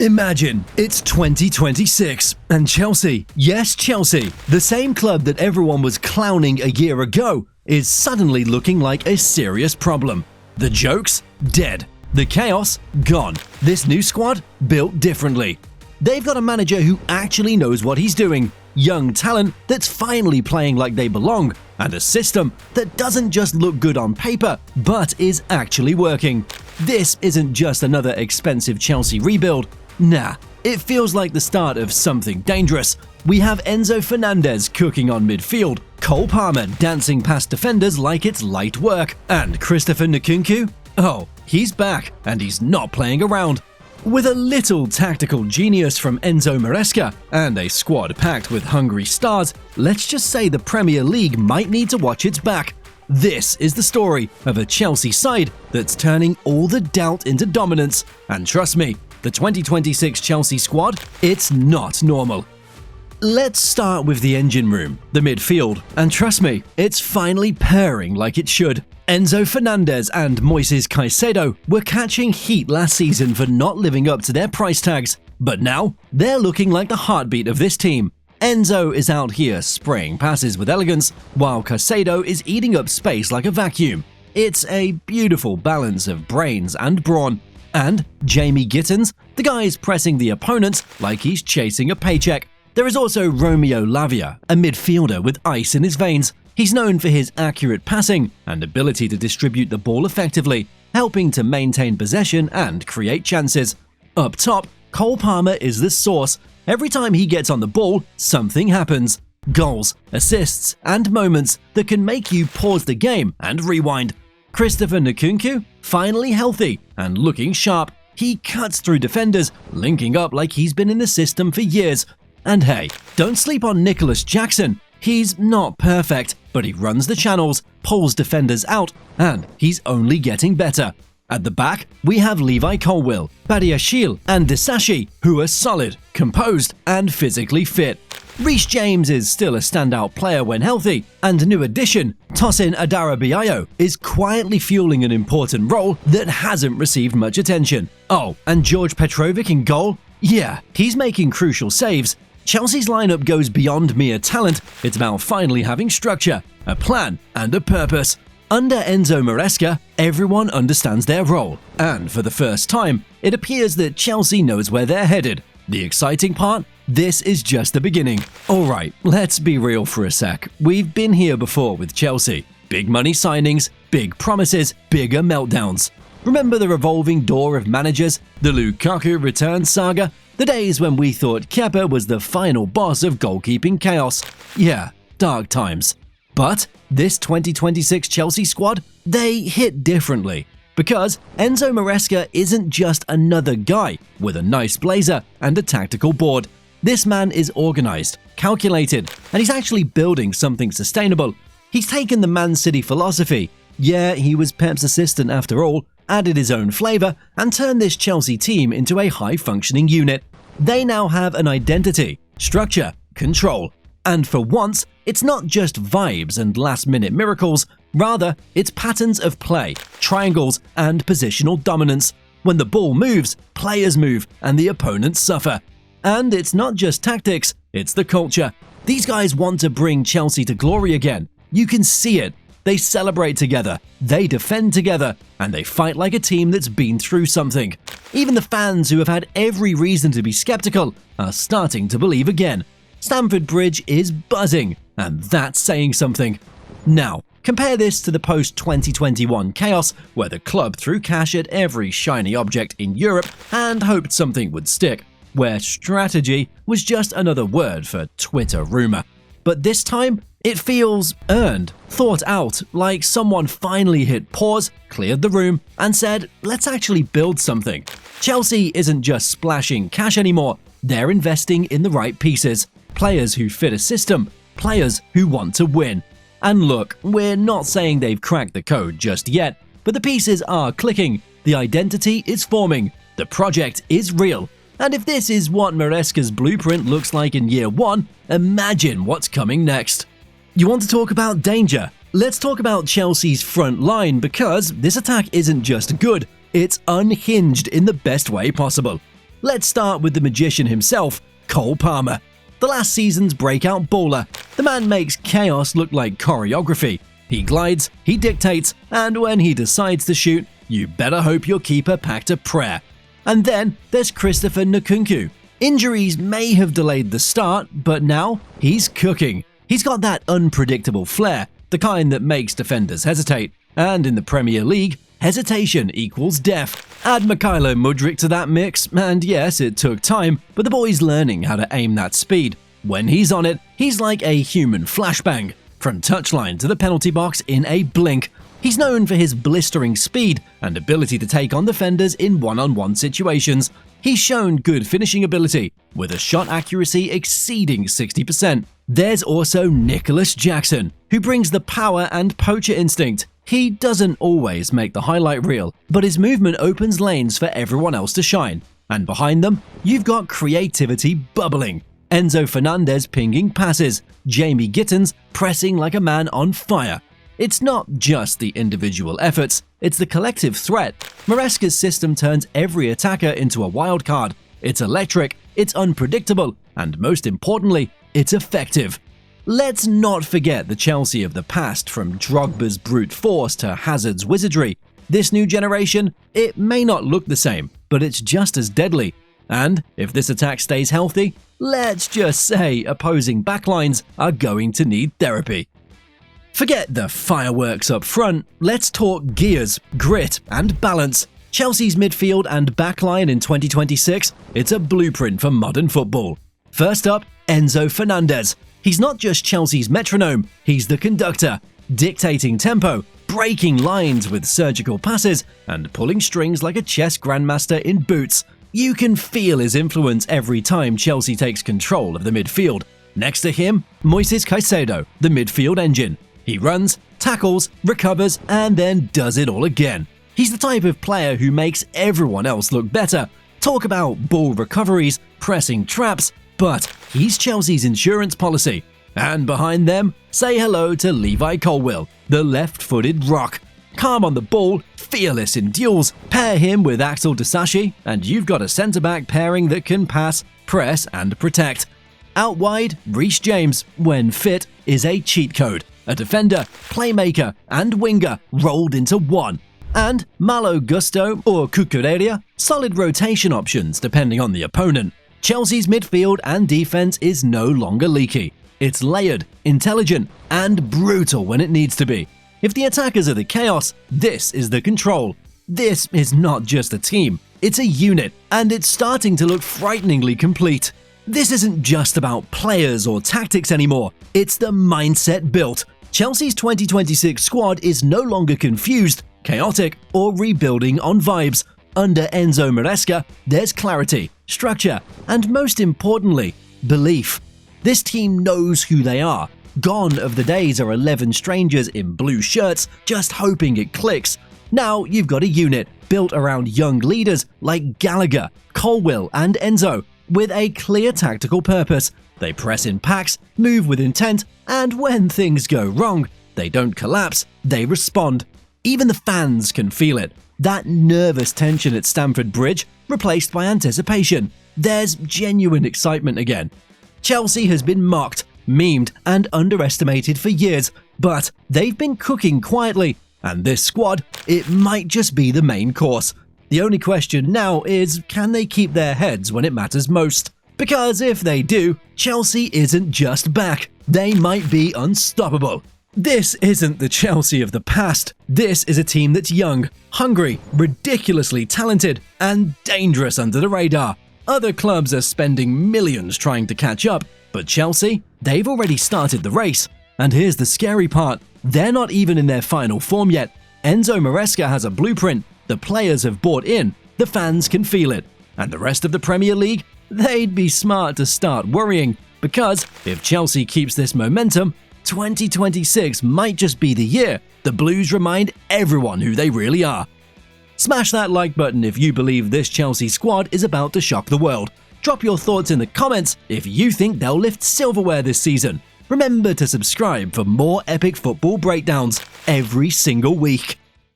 Imagine it's 2026 and Chelsea, yes Chelsea, the same club that everyone was clowning a year ago, is suddenly looking like a serious problem. The jokes? Dead. The chaos? Gone. This new squad? Built differently. They've got a manager who actually knows what he's doing, young talent that's finally playing like they belong, and a system that doesn't just look good on paper, but is actually working. This isn't just another expensive Chelsea rebuild. Nah, it feels like the start of something dangerous. We have Enzo Fernández cooking on midfield, Cole Palmer dancing past defenders like it's light work, and Christopher Nkunku? Oh, he's back, and he's not playing around. With a little tactical genius from Enzo Maresca and a squad packed with hungry stars, let's just say the Premier League might need to watch its back. This is the story of a Chelsea side that's turning all the doubt into dominance. And trust me, the 2026 Chelsea squad, it's not normal. Let's start with the engine room, the midfield, and trust me, it's finally purring like it should. Enzo Fernández and Moises Caicedo were catching heat last season for not living up to their price tags, but now they're looking like the heartbeat of this team. Enzo is out here spraying passes with elegance, while Caicedo is eating up space like a vacuum. It's a beautiful balance of brains and brawn. And Jamie Gittins, the guy's pressing the opponents like he's chasing a paycheck. There is also Romeo Lavia, a midfielder with ice in his veins. He's known for his accurate passing and ability to distribute the ball effectively, helping to maintain possession and create chances. Up top, Cole Palmer is the source. Every time he gets on the ball, something happens. Goals, assists, and moments that can make you pause the game and rewind. Christopher Nkunku, finally healthy and looking sharp. He cuts through defenders, linking up like he's been in the system for years. And hey, don't sleep on Nicholas Jackson. He's not perfect, but he runs the channels, pulls defenders out, and he's only getting better. At the back, we have Levi Colwill, Badiashile, and Disasi, who are solid, composed, and physically fit. Reece James is still a standout player when healthy, and new addition, Tosin Adarabiayo, is quietly fueling an important role that hasn't received much attention. Oh, and George Petrovic in goal? Yeah, he's making crucial saves. Chelsea's lineup goes beyond mere talent, it's about finally having structure, a plan, and a purpose. Under Enzo Maresca, everyone understands their role, and for the first time, it appears that Chelsea knows where they're headed. The exciting part? This is just the beginning. Alright, let's be real for a sec. We've been here before with Chelsea. Big money signings, big promises, bigger meltdowns. Remember the revolving door of managers, the Lukaku return saga? The days when we thought Kepa was the final boss of goalkeeping chaos. Yeah, dark times. But this 2026 Chelsea squad, they hit differently. Because Enzo Maresca isn't just another guy with a nice blazer and a tactical board. This man is organized, calculated, and he's actually building something sustainable. He's taken the Man City philosophy. Yeah, he was Pep's assistant after all, added his own flavor, and turned this Chelsea team into a high-functioning unit. They now have an identity, structure, control. And for once, it's not just vibes and last-minute miracles, rather, it's patterns of play, triangles, and positional dominance. When the ball moves, players move, and the opponents suffer. And it's not just tactics, it's the culture. These guys want to bring Chelsea to glory again. You can see it. They celebrate together, they defend together, and they fight like a team that's been through something. Even the fans who have had every reason to be skeptical are starting to believe again. Stamford Bridge is buzzing, and that's saying something. Now, compare this to the post-2021 chaos where the club threw cash at every shiny object in Europe and hoped something would stick, where strategy was just another word for Twitter rumor. But this time, it feels earned, thought out, like someone finally hit pause, cleared the room, and said, let's actually build something. Chelsea isn't just splashing cash anymore, they're investing in the right pieces. Players who fit a system, players who want to win. And look, we're not saying they've cracked the code just yet, but the pieces are clicking, the identity is forming, the project is real. And if this is what Maresca's blueprint looks like in year one, imagine what's coming next. You want to talk about danger? Let's talk about Chelsea's front line because this attack isn't just good, it's unhinged in the best way possible. Let's start with the magician himself, Cole Palmer. The last season's breakout baller, the man makes chaos look like choreography. He glides, he dictates, and when he decides to shoot, you better hope your keeper packed a prayer. And then there's Christopher Nkunku. Injuries may have delayed the start, but now he's cooking. He's got that unpredictable flair, the kind that makes defenders hesitate. And in the Premier League, hesitation equals death. Add Mykhailo Mudryk to that mix, and yes, it took time, but the boy's learning how to aim that speed. When he's on it, he's like a human flashbang. From touchline to the penalty box in a blink. He's known for his blistering speed and ability to take on defenders in one-on-one situations. He's shown good finishing ability, with a shot accuracy exceeding 60%. There's also Nicholas Jackson, who brings the power and poacher instinct. He doesn't always make the highlight reel, but his movement opens lanes for everyone else to shine. And behind them, you've got creativity bubbling. Enzo Fernández pinging passes, Jamie Gittins pressing like a man on fire. It's not just the individual efforts, it's the collective threat. Maresca's system turns every attacker into a wild card. It's electric, it's unpredictable, and most importantly, it's effective. Let's not forget the Chelsea of the past, from Drogba's brute force to Hazard's wizardry. This new generation, it may not look the same, but it's just as deadly. And if this attack stays healthy, let's just say opposing backlines are going to need therapy. Forget the fireworks up front, let's talk gears, grit, and balance. Chelsea's midfield and backline in 2026, it's a blueprint for modern football. First up, Enzo Fernández. He's not just Chelsea's metronome, he's the conductor, dictating tempo, breaking lines with surgical passes, and pulling strings like a chess grandmaster in boots. You can feel his influence every time Chelsea takes control of the midfield. Next to him, Moises Caicedo, the midfield engine. He runs, tackles, recovers, and then does it all again. He's the type of player who makes everyone else look better. Talk about ball recoveries, pressing traps, but he's Chelsea's insurance policy. And behind them, say hello to Levi Colwill, the left-footed rock. Calm on the ball, fearless in duels. Pair him with Axel Disasi, and you've got a centre-back pairing that can pass, press, and protect. Out wide, Reece James, when fit, is a cheat code. A defender, playmaker, and winger rolled into one. And Malo Gusto or Cucurella, solid rotation options depending on the opponent. Chelsea's midfield and defense is no longer leaky. It's layered, intelligent, and brutal when it needs to be. If the attackers are the chaos, this is the control. This is not just a team, it's a unit, and it's starting to look frighteningly complete. This isn't just about players or tactics anymore, it's the mindset built. Chelsea's 2026 squad is no longer confused, chaotic, or rebuilding on vibes. Under Enzo Maresca, there's clarity, structure, and most importantly, belief. This team knows who they are. Gone of the days are 11 strangers in blue shirts just hoping it clicks. Now you've got a unit built around young leaders like Gallagher, Colwill, and Enzo, with a clear tactical purpose. They press in packs, move with intent, and when things go wrong, they don't collapse, they respond. Even the fans can feel it. That nervous tension at Stamford Bridge replaced by anticipation. There's genuine excitement again. Chelsea has been mocked, memed, and underestimated for years, but they've been cooking quietly, and this squad, it might just be the main course. The only question now is, can they keep their heads when it matters most? Because if they do, Chelsea isn't just back, they might be unstoppable. This isn't the Chelsea of the past. This is a team that's young, hungry, ridiculously talented, and dangerous under the radar. Other clubs are spending millions trying to catch up, but Chelsea, they've already started the race. And here's the scary part, they're not even in their final form yet. Enzo Maresca has a blueprint, the players have bought in, the fans can feel it. And the rest of the Premier League, they'd be smart to start worrying, because if Chelsea keeps this momentum, 2026 might just be the year the Blues remind everyone who they really are. Smash that like button if you believe this Chelsea squad is about to shock the world. Drop your thoughts in the comments if you think they'll lift silverware this season. Remember to subscribe for more epic football breakdowns every single week.